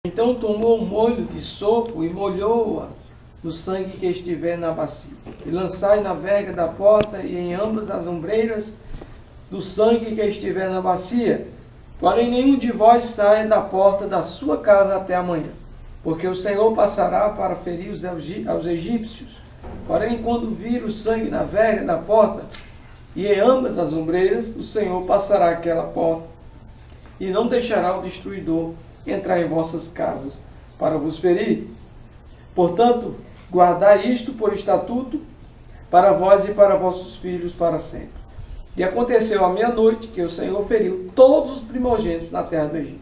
Então tomou um molho de sopo e molhou-a no sangue que estiver na bacia. E lançai na verga da porta e em ambas as ombreiras do sangue que estiver na bacia. Porém nenhum de vós saia da porta da sua casa até amanhã, porque o Senhor passará para ferir aos egípcios. Porém, quando vir o sangue na verga da porta e em ambas as ombreiras, o Senhor passará aquela porta e não deixará o destruidor entrar em vossas casas para vos ferir. Portanto, guardai isto por estatuto para vós e para vossos filhos para sempre. E aconteceu à meia-noite que o Senhor feriu todos os primogênitos na terra do Egito,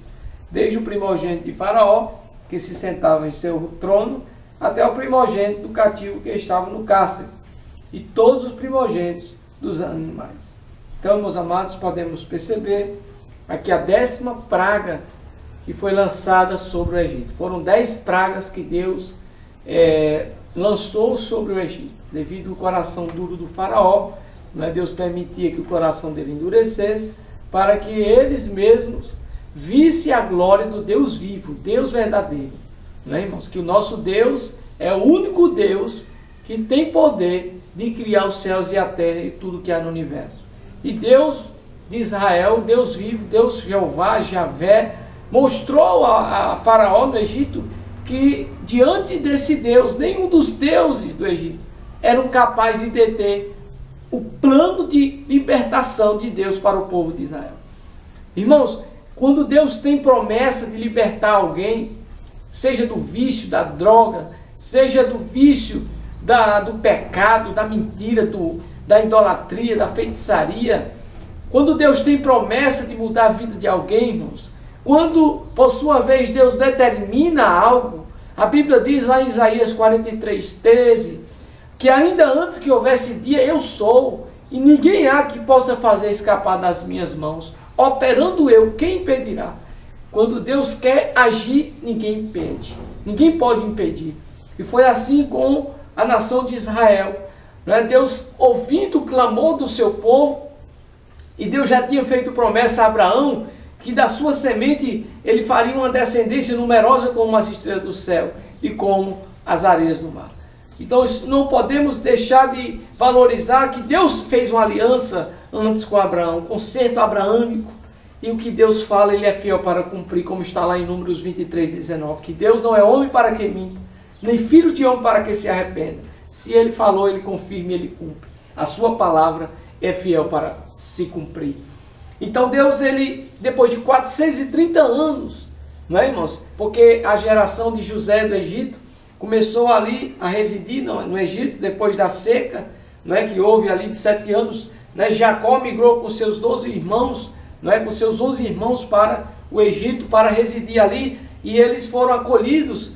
desde o primogênito de Faraó, que se sentava em seu trono, até o primogênito do cativo que estava no cárcere, e todos os primogênitos dos animais. Então, meus amados, podemos perceber aqui a 10ª praga que foi lançada sobre o Egito. Foram 10 pragas que Deus lançou sobre o Egito, devido ao coração duro do Faraó. Deus permitia que o coração dele endurecesse, para que eles mesmos vissem a glória do Deus vivo, Deus verdadeiro. Irmãos? Que o nosso Deus é o único Deus que tem poder de criar os céus e a terra e tudo que há no universo. E Deus de Israel, Deus vivo, Deus Jeová, Javé, mostrou a Faraó no Egito que diante desse Deus, nenhum dos deuses do Egito eram capazes de deter o plano de libertação de Deus para o povo de Israel. Irmãos, quando Deus tem promessa de libertar alguém, seja do vício, da droga, seja do vício, do pecado, da mentira, da idolatria, da feitiçaria, quando Deus tem promessa de mudar a vida de alguém, irmãos, quando, por sua vez, Deus determina algo, a Bíblia diz lá em Isaías 43:13, que ainda antes que houvesse dia, eu sou, e ninguém há que possa fazer escapar das minhas mãos. Operando eu, quem impedirá? Quando Deus quer agir, ninguém impede. Ninguém pode impedir. E foi assim com a nação de Israel. Deus, ouvindo o clamor do seu povo, e Deus já tinha feito promessa a Abraão, que da sua semente ele faria uma descendência numerosa como as estrelas do céu e como as areias do mar. Então não podemos deixar de valorizar que Deus fez uma aliança antes com Abraão, um concerto abraâmico, e o que Deus fala ele é fiel para cumprir, como está lá em Números 23:19, que Deus não é homem para que minta, nem filho de homem para que se arrependa. Se ele falou, ele confirma e ele cumpre. A sua palavra é fiel para se cumprir. Então Deus, ele, depois de 430 anos, não é, irmãos? Porque a geração de José do Egito começou ali a residir no Egito, depois da seca, não é, que houve ali de 7 anos. Jacó migrou com seus 12 irmãos, com seus 11 irmãos para o Egito, para residir ali, e eles foram acolhidos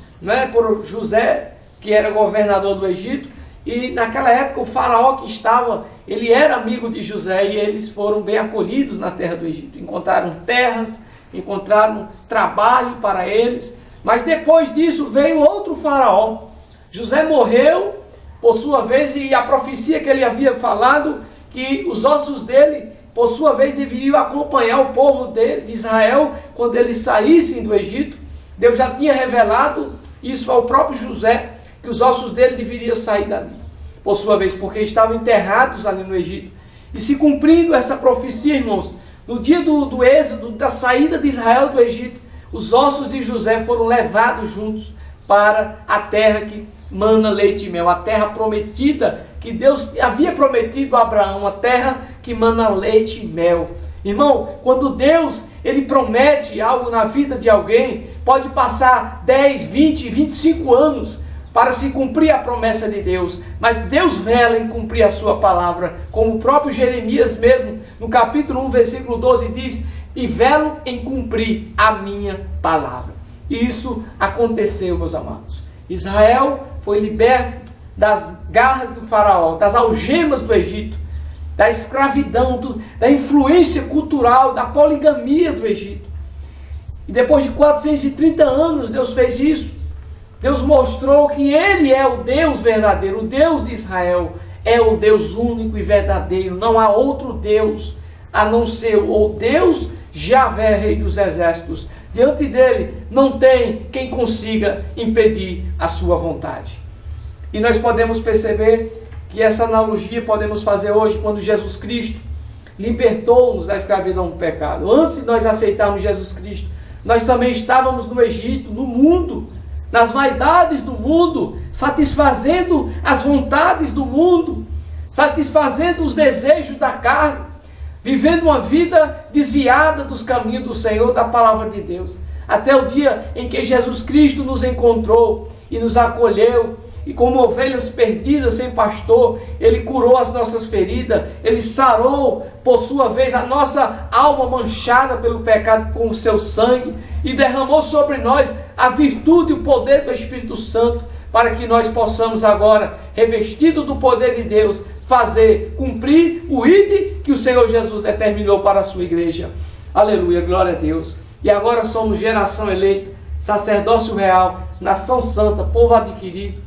por José, que era governador do Egito, e naquela época o faraó que estava, ele era amigo de José, e eles foram bem acolhidos na terra do Egito. Encontraram terras, encontraram trabalho para eles, mas depois disso veio outro faraó. José morreu, por sua vez, e a profecia que ele havia falado, que os ossos dele, por sua vez, deveriam acompanhar o povo de Israel quando eles saíssem do Egito. Deus já tinha revelado isso ao próprio José, que os ossos dele deveriam sair dali, por sua vez, porque estavam enterrados ali no Egito. E se cumprindo essa profecia, irmãos, no dia do êxodo, da saída de Israel do Egito, os ossos de José foram levados juntos para a terra que mana leite e mel, a terra prometida que Deus havia prometido a Abraão, a terra que mana leite e mel. Irmão, quando Deus ele promete algo na vida de alguém, pode passar 10, 20, 25 anos para se cumprir a promessa de Deus, mas Deus vela em cumprir a sua palavra, como o próprio Jeremias mesmo, no capítulo 1, versículo 12 diz: e velo em cumprir a minha palavra. E isso aconteceu, meus amados. Israel foi liberto das garras do faraó, das algemas do Egito, da escravidão, da influência cultural, da poligamia do Egito. E depois de 430 anos Deus fez isso. Deus mostrou que Ele é o Deus verdadeiro, o Deus de Israel é o Deus único e verdadeiro. Não há outro Deus a não ser o Deus Javé, Rei dos Exércitos, Diante dele não tem quem consiga impedir a sua vontade. E nós podemos perceber que essa analogia podemos fazer hoje quando Jesus Cristo libertou-nos da escravidão do pecado. Antes de nós aceitarmos Jesus Cristo, nós também estávamos no Egito, no mundo, nas vaidades do mundo, satisfazendo as vontades do mundo, satisfazendo os desejos da carne, vivendo uma vida desviada dos caminhos do Senhor, da palavra de Deus. Até o dia em que Jesus Cristo nos encontrou e nos acolheu, e como ovelhas perdidas sem pastor, Ele curou as nossas feridas, Ele sarou, por sua vez, a nossa alma manchada pelo pecado com o seu sangue, e derramou sobre nós a virtude e o poder do Espírito Santo, para que nós possamos agora, revestido do poder de Deus, cumprir o ide que o Senhor Jesus determinou para a sua igreja. Aleluia, glória a Deus. E agora somos geração eleita, sacerdócio real, nação santa, povo adquirido.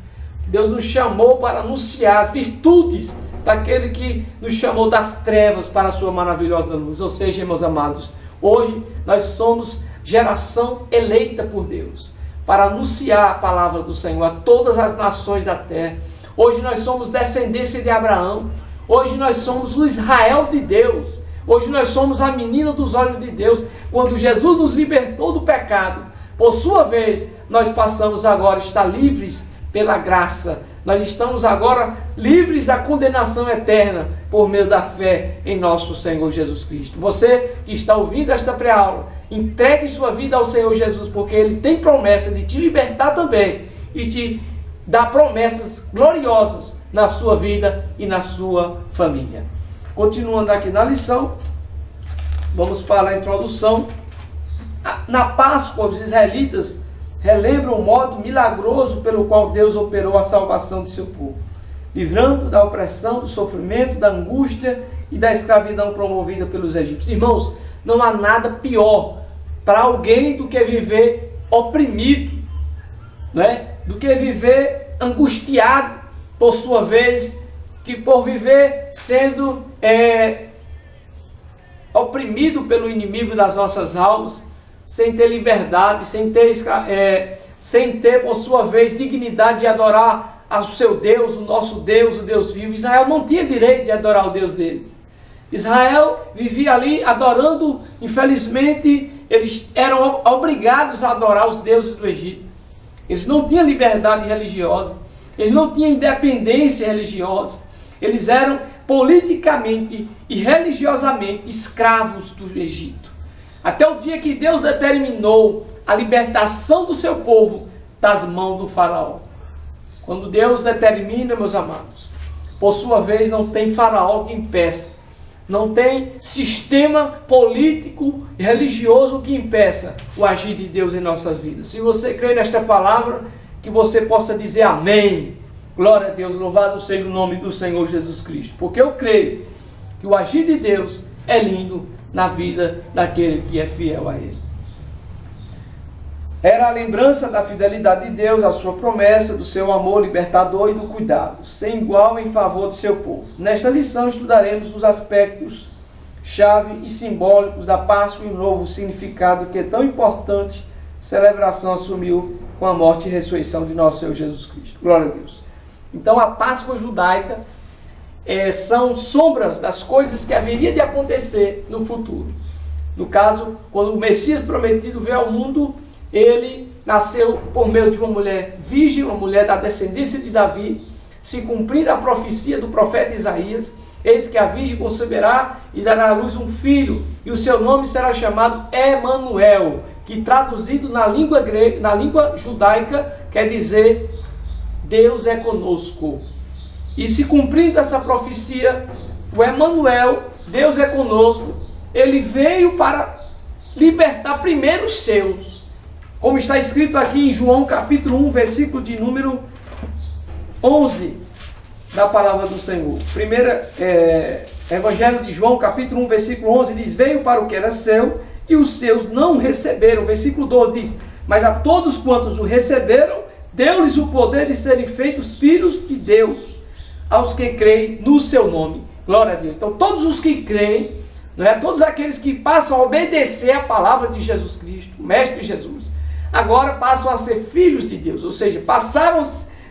Deus nos chamou para anunciar as virtudes daquele que nos chamou das trevas para a sua maravilhosa luz. Ou seja, meus amados, hoje nós somos geração eleita por Deus para anunciar a palavra do Senhor a todas as nações da terra. Hoje nós somos descendência de Abraão. Hoje nós somos o Israel de Deus. Hoje nós somos a menina dos olhos de Deus. Quando Jesus nos libertou do pecado, por sua vez, nós passamos agora a estar livres pela graça. Nós estamos agora livres da condenação eterna por meio da fé em nosso Senhor Jesus Cristo. Você que está ouvindo esta pré-aula, entregue sua vida ao Senhor Jesus, porque Ele tem promessa de te libertar também e te dar promessas gloriosas na sua vida e na sua família. Continuando aqui na lição, vamos para a introdução. Na Páscoa, os israelitas relembram o modo milagroso pelo qual Deus operou a salvação de seu povo, livrando da opressão, do sofrimento, da angústia e da escravidão promovida pelos egípcios. Irmãos, não há nada pior para alguém do que viver oprimido, não é? Do que viver angustiado, por sua vez, que por viver sendo oprimido pelo inimigo das nossas almas, sem ter liberdade, sem ter, por sua vez, dignidade de adorar ao seu Deus, o nosso Deus, o Deus vivo. Israel não tinha direito de adorar o Deus deles. Israel vivia ali adorando, infelizmente, eles eram obrigados a adorar os deuses do Egito. Eles não tinham liberdade religiosa, eles não tinham independência religiosa, eles eram politicamente e religiosamente escravos do Egito. Até o dia que Deus determinou a libertação do seu povo das mãos do faraó. Quando Deus determina, meus amados, por sua vez não tem faraó que impeça. Não tem sistema político e religioso que impeça o agir de Deus em nossas vidas. Se você crê nesta palavra, que você possa dizer amém. Glória a Deus, louvado seja o nome do Senhor Jesus Cristo. Porque eu creio que o agir de Deus é lindo na vida daquele que é fiel a Ele. Era a lembrança da fidelidade de Deus, a sua promessa, do seu amor libertador e do cuidado sem igual em favor do seu povo. Nesta lição estudaremos os aspectos chave e simbólicos da Páscoa e o novo significado que é tão importante celebração assumiu com a morte e ressurreição de nosso Senhor Jesus Cristo. Glória a Deus. Então a Páscoa judaica são sombras das coisas que haveria de acontecer no futuro. No caso, quando o Messias prometido veio ao mundo, ele nasceu por meio de uma mulher virgem, uma mulher da descendência de Davi, se cumprir a profecia do profeta Isaías. Eis que a virgem conceberá e dará à luz um filho, e o seu nome será chamado Emanuel, que traduzido na língua grega, na língua judaica, quer dizer Deus é conosco. E se cumprindo essa profecia, o Emanuel, Deus é conosco, ele veio para libertar primeiro os seus. Como está escrito aqui em João capítulo 1, versículo de número 11 da palavra do Senhor. Evangelho de João capítulo 1, versículo 11 diz: veio para o que era seu e os seus não receberam. Versículo 12 diz: mas a todos quantos o receberam, deu-lhes o poder de serem feitos filhos de Deus, aos que creem no seu nome. Glória a Deus. Então todos os que creem né? Todos aqueles que passam a obedecer a palavra de Jesus Cristo, o Mestre Jesus, agora passam a ser filhos de Deus, ou seja, passaram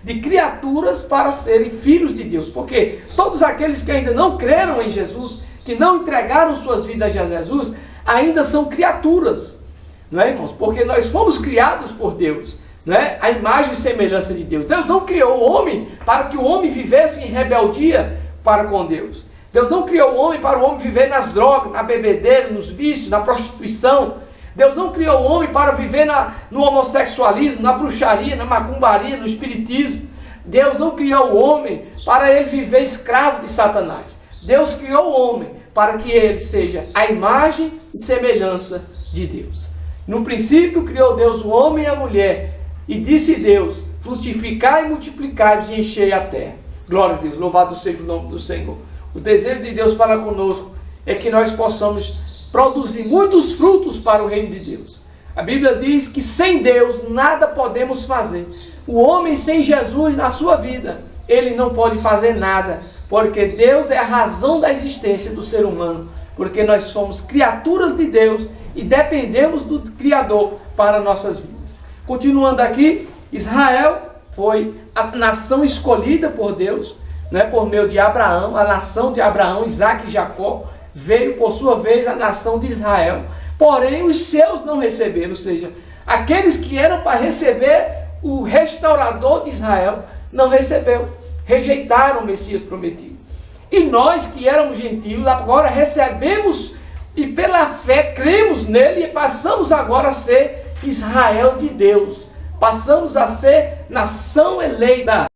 de criaturas para serem filhos de Deus, porque todos aqueles que ainda não creram em Jesus, que não entregaram suas vidas a Jesus, ainda são criaturas, não é, irmãos? Porque nós fomos criados por Deus, não é? A imagem e semelhança de Deus. Deus não criou o homem para que o homem vivesse em rebeldia para com Deus. Deus não criou o homem para o homem viver nas drogas, na bebedeira, nos vícios, na prostituição. Deus não criou o homem para viver no homossexualismo, na bruxaria, na macumbaria, no espiritismo. Deus não criou o homem para ele viver escravo de Satanás. Deus criou o homem para que ele seja a imagem e semelhança de Deus. No princípio criou Deus o homem e a mulher, e disse Deus: frutificai e multiplicai e enchei a terra. Glória a Deus, louvado seja o nome do Senhor. O desejo de Deus para conosco é que nós possamos produzir muitos frutos para o reino de Deus. A Bíblia diz que sem Deus nada podemos fazer. O homem sem Jesus na sua vida, ele não pode fazer nada, porque Deus é a razão da existência do ser humano, porque nós somos criaturas de Deus e dependemos do Criador para nossas vidas. Continuando aqui, Israel foi a nação escolhida por Deus, né, por meio de Abraão, a nação de Abraão, Isaque e Jacó, veio por sua vez a nação de Israel, porém os seus não receberam, ou seja, aqueles que eram para receber o restaurador de Israel, não recebeu, rejeitaram o Messias prometido. E nós que éramos gentios, agora recebemos e pela fé cremos nele e passamos agora a ser Israel de Deus, passamos a ser nação eleita,